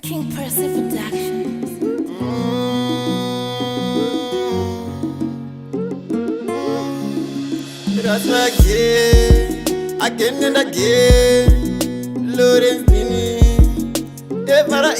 King Percy Productions. That's again and again. Lawrence Dini, Devara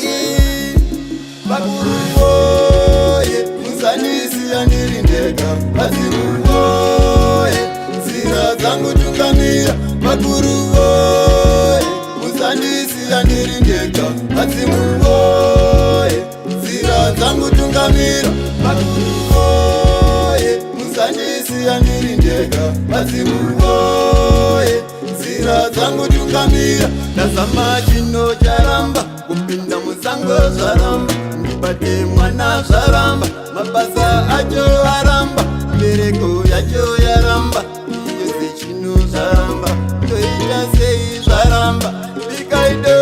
Bakuruoye, Musanisi anirindeka, Bazimuoye, Zira zangu tungamira, Bakuruoye, Musanisi anirindeka, Bazimuoye, Zira zangu tungamira, Bakuruoye, Musanisi anirindeka, Bazimuoye, Zira zangu tungamira, Nazama chino charamba, kupinda musango zaramba, nipate mwana zaramba, mabasa ajo haramba, bereko yajo yaramba, iyose chino zaramba, toita sei zaramba, bikaido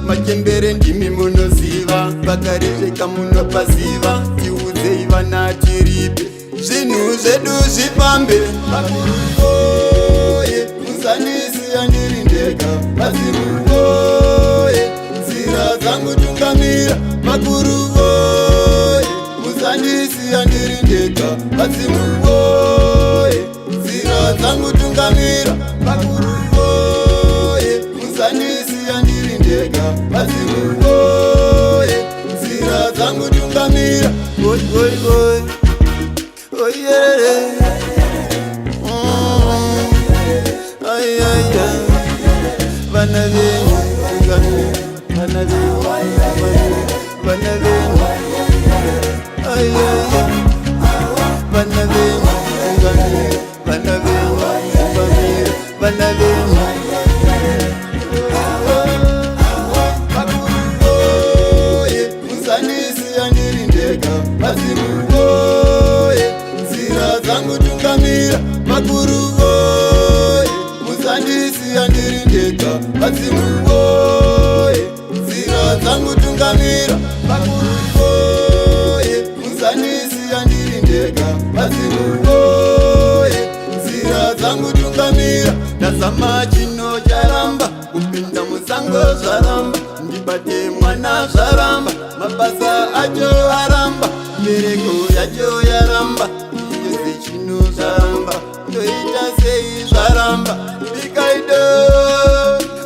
makembere ndimi munoziva, bakarezeka munopasiva, tiudze ivana tiripe, zvinhu zvedu zvifambe, Bakuruoye, Musanisi anirindeka, Bazimuoye, Zira zangu tungamira, Bakuruoye, Musanisi anirindeka, Bazimuoye, Zira zangu tungamira, Bakuruoye, Musanisi anirindeka, Bazimuoye, Zira zangu tungamira, oi oi oi, oi yeah. Ay ay ay, vana venyu, vana venyu, vana venyu, ay ay ay, vana venyu, vana venyu, vana venyu. Bakuruoye, Musanisi anirindeka, Bazimuoye, Zira zangu tungamira, Bakuruoye, Musanisi anirindeka, Bazimuoye, Zira zangu tungamira, Bakuruoye, Musanisi anirindeka, Bazimuoye, Zira zangu tungamira, Nazama chino charamba, kupinda musango zaramba, ndibate mwana zaramba, mabasa ajo haramba, bereko yajo yaramba, iyose chino zaramba, toita sei zaramba, bikaido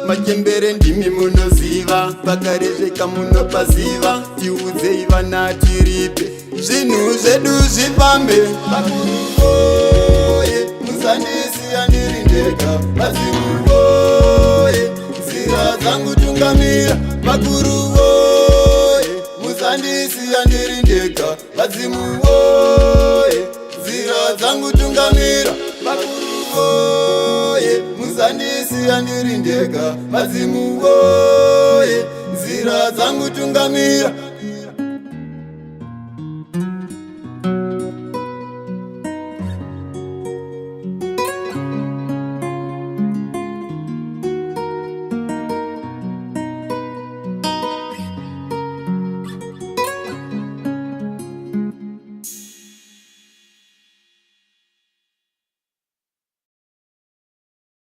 makembere ndimi munoziva, bakarezeka munopasiva, tiudze ivana tiripe, zvinhu zvedu zvifambe, Bakuruoye, Musanisi anirindeka, Bazimuoye, Zira zangu tungamira, Bakuruoye, Musanisi anirindeka, Bazimuoye, Zira zangu tungamira, Bakuruoye, Musanisi anirindeka, Bazimuoye, Zira zangu tungamira.